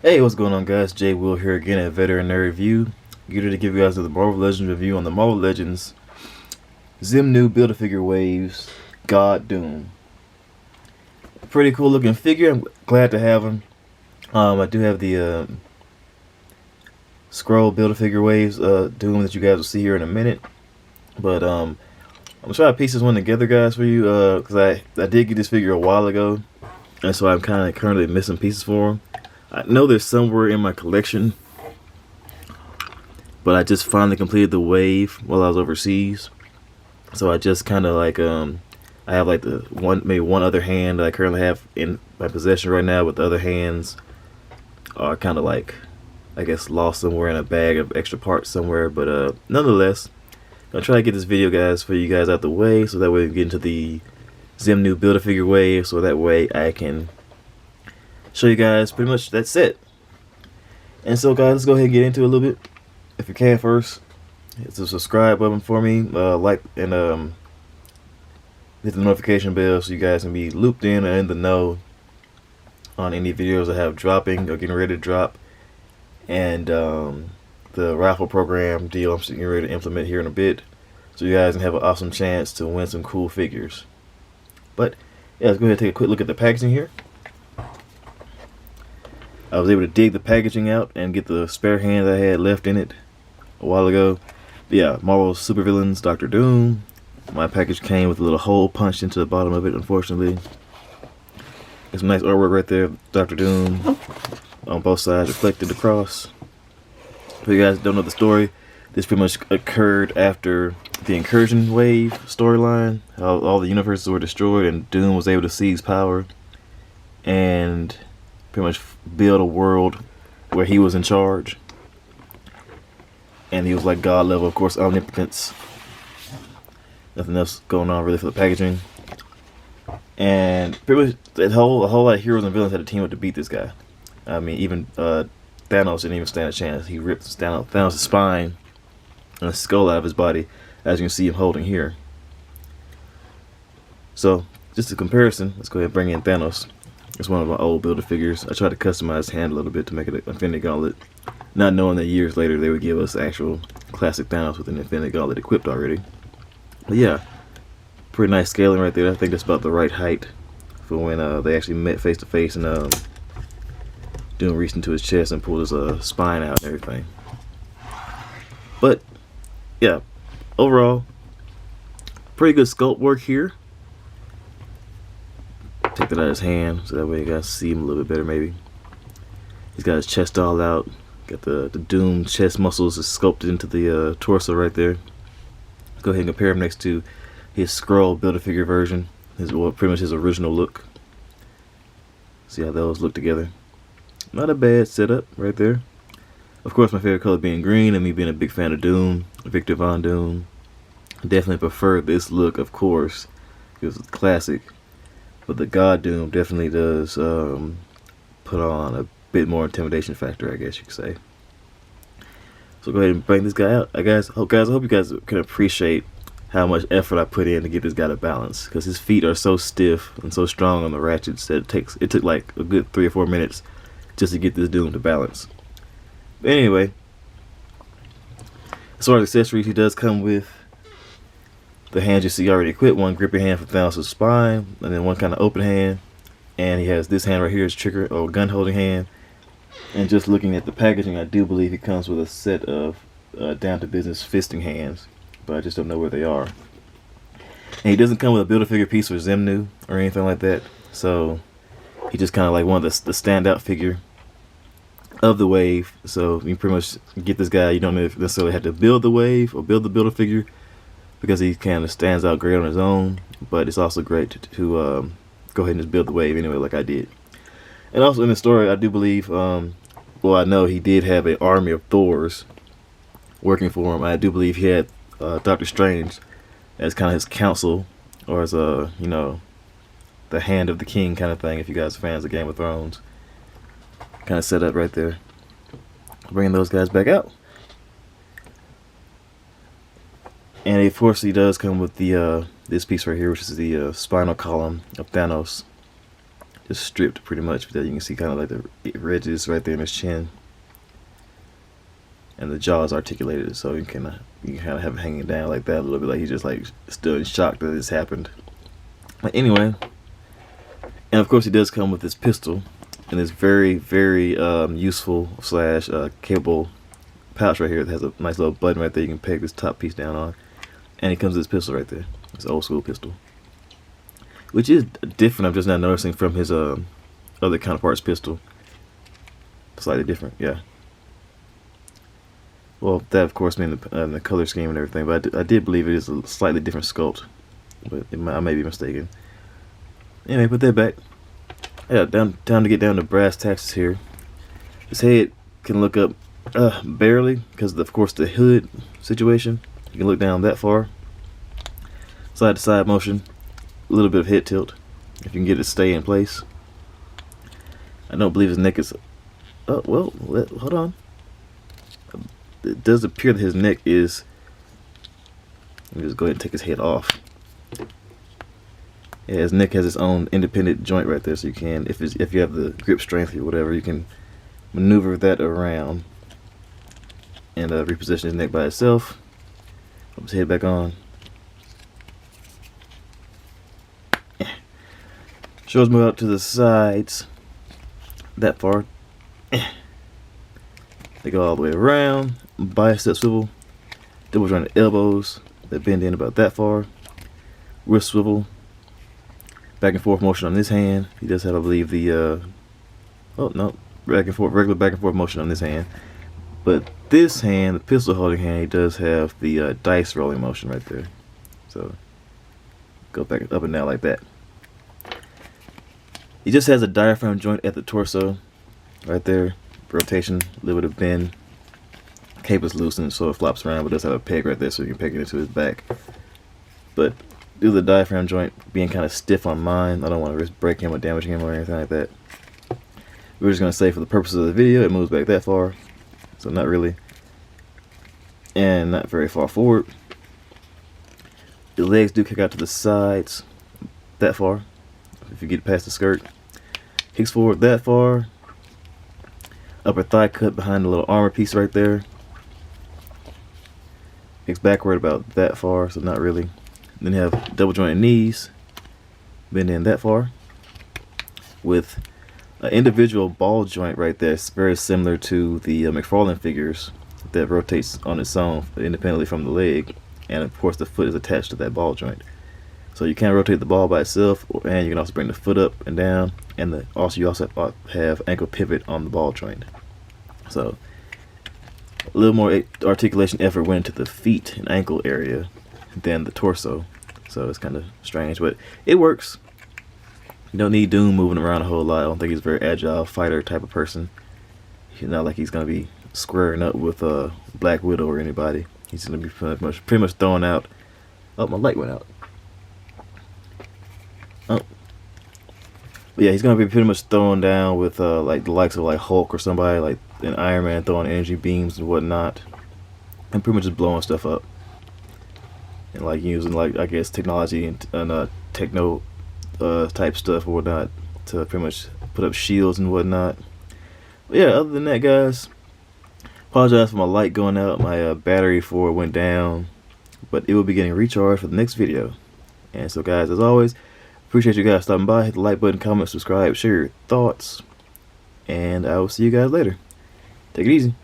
Hey, what's going on, guys? Jay Will here again at Veterinary Review. Here to give you guys the Marvel Legends review on the Marvel Legends Zemnu Build-A-Figure Waves God Doom. Pretty cool looking figure. I'm glad to have him. I do have the Scroll Build-A-Figure Waves Doom that you guys will see here in a minute. But I'm gonna try to piece this one together, guys, for you, because I did get this figure a while ago, and so I'm kind of currently missing pieces for him. I know there's somewhere in my collection, but I just finally completed the wave while I was overseas. So I just kind of like I have like maybe one other hand that I currently have in my possession right now, but the other hands are kind of like, I guess, lost somewhere in a bag of extra parts somewhere. But nonetheless, I'm gonna try to get this video, guys, for you guys out the way, so that way we can get into the Zemnu Build-A-Figure wave, so that way I can show you guys pretty much that's it. And so, guys, let's go ahead and get into it a little bit. If you can first, hit the subscribe button for me, like, and hit the notification bell so you guys can be looped in and in the know on any videos I have dropping or getting ready to drop, and the raffle program deal I'm getting ready to implement here in a bit, so you guys can have an awesome chance to win some cool figures. But yeah, let's go ahead and take a quick look at the packaging here. I was able to dig the packaging out and get the spare hand I had left in it a while ago. But yeah, Marvel's Supervillains Dr. Doom. My package came with a little hole punched into the bottom of it, unfortunately. There's some nice artwork right there, Dr. Doom on both sides reflected across. If you guys don't know the story, this pretty much occurred after the Incursion Wave storyline. How all the universes were destroyed and Doom was able to seize power and pretty much build a world where he was in charge, and he was like God level, of course, omnipotence. Nothing else going on really for the packaging, and pretty much a whole lot of heroes and villains had to team up to beat this guy. I mean, even Thanos didn't even stand a chance. He ripped Thanos' spine and a skull out of his body, as you can see him holding here. So, just a comparison, let's go ahead and bring in Thanos. It's one of my old Build-A-Figures. I tried to customize his hand a little bit to make it an Infinity Gauntlet, not knowing that years later they would give us actual classic Thanos with an Infinity Gauntlet equipped already. But yeah, pretty nice scaling right there. I think that's about the right height for when they actually met face to face, and Doom reached into his chest and pulled his spine out and everything. But yeah, overall, pretty good sculpt work here. Take that out of his hand so that way you guys see him a little bit better. Maybe he's got his chest all out, got the Doom chest muscles sculpted into the torso right there. Let's go ahead and compare him next to his Skrull Build-A-Figure version, pretty much his original look. See how those look together. Not a bad setup right there. Of course, my favorite color being green, and me being a big fan of Doom, Victor Von Doom, definitely prefer this look, of course, because it's classic. But the God Doom definitely does put on a bit more intimidation factor, I guess you could say. So go ahead and bring this guy out. I hope you guys can appreciate how much effort I put in to get this guy to balance, because his feet are so stiff and so strong on the ratchets that it took like a good 3 or 4 minutes just to get this Doom to balance. But anyway, as far as accessories, he does come with the hands you see already equipped. One grippy hand for Thanos' spine, and then one kind of open hand. And he has this hand right here, his trigger or gun holding hand. And just looking at the packaging, I do believe he comes with a set of down to business fisting hands, but I just don't know where they are. And he doesn't come with a Build-A-Figure piece for Zemnu or anything like that, so he just kind of like one of the standout figure of the wave. So you pretty much get this guy. You don't necessarily have to build the wave or build the Build-A-Figure, because he kind of stands out great on his own, but it's also great to go ahead and just build the wave anyway, like I did. And also in the story, I do believe, well, I know he did have an army of Thors working for him. I do believe he had Doctor Strange as kind of his counsel, or as you know, the hand of the king kind of thing, if you guys are fans of Game of Thrones. Kind of set up right there. Bringing those guys back out. And of course he does come with the this piece right here, which is the spinal column of Thanos. just stripped pretty much. There you can see kind of like the ridges right there in his chin, and the jaw is articulated, so you can kind of have it hanging down like that a little bit, like he's just like still in shock that this happened. But anyway, and of course he does come with this pistol and this very useful slash capable pouch right here that has a nice little button right there you can peg this top piece down on, and he comes with this pistol right there. It's an old school pistol, which is different. I'm just not noticing from his other counterpart's pistol. Slightly different, yeah. Well, that of course means the color scheme and everything, but I did believe it is a slightly different sculpt, but I may be mistaken. Anyway, put that back. Yeah, time to get down to brass tacks here. His head can look up barely because of course the hood situation. You can look down that far. Side to side motion, a little bit of head tilt if you can get it to stay in place. I don't believe his neck is. Oh well, hold on. It does appear that his neck is. Let me just go ahead and take his head off. Yeah, his neck has its own independent joint right there, so you can, if you have the grip strength or whatever, you can maneuver that around and reposition his neck by itself. Put his head back on. Shoulders move out to the sides. That far. They go all the way around. Bicep swivel. Double jointed elbows that bend in about that far. Wrist swivel. Back and forth motion on this hand. He does have, I believe, the oh no, regular back and forth motion on this hand. But this hand, the pistol holding hand, he does have the dice rolling motion right there. So go back up and down like that. He just has a diaphragm joint at the torso, right there. Rotation, a little bit of bend. Cape is loosened, so it flops around, but does have a peg right there, so you can peg it into his back. But due to the diaphragm joint being kind of stiff on mine, I don't want to risk breaking him or damaging him or anything like that. We're just going to say for the purposes of the video, it moves back that far. So not really. And not very far forward. The legs do kick out to the sides that far, if you get past the skirt. Kicks forward that far. Upper thigh cut behind the little armor piece right there. Kicks backward about that far, so not really. Then you have double jointed knees, bend in that far, with an individual ball joint right there. It's very similar to the McFarlane figures that rotates on its own independently from the leg, and of course the foot is attached to that ball joint. So you can rotate the ball by itself, and you can also bring the foot up and down, and you also have ankle pivot on the ball joint. So a little more articulation effort went into the feet and ankle area than the torso. So it's kind of strange, but it works. You don't need Doom moving around a whole lot. I don't think he's a very agile fighter type of person. He's not like he's going to be squaring up with Black Widow or anybody. He's going to be pretty much thrown out. Oh, my light went out. Oh. But yeah, he's going to be pretty much thrown down with like the likes of like Hulk or somebody, like an Iron Man throwing energy beams and whatnot. And pretty much just blowing stuff up. And like using like, I guess, technology and techno type stuff or whatnot to pretty much put up shields and whatnot. But yeah, other than that, guys, apologize for my light going out. My battery for it went down, but it will be getting recharged for the next video. And so guys, as always, appreciate you guys stopping by. Hit the like button, comment, subscribe, share your thoughts, and I will see you guys later. Take it easy.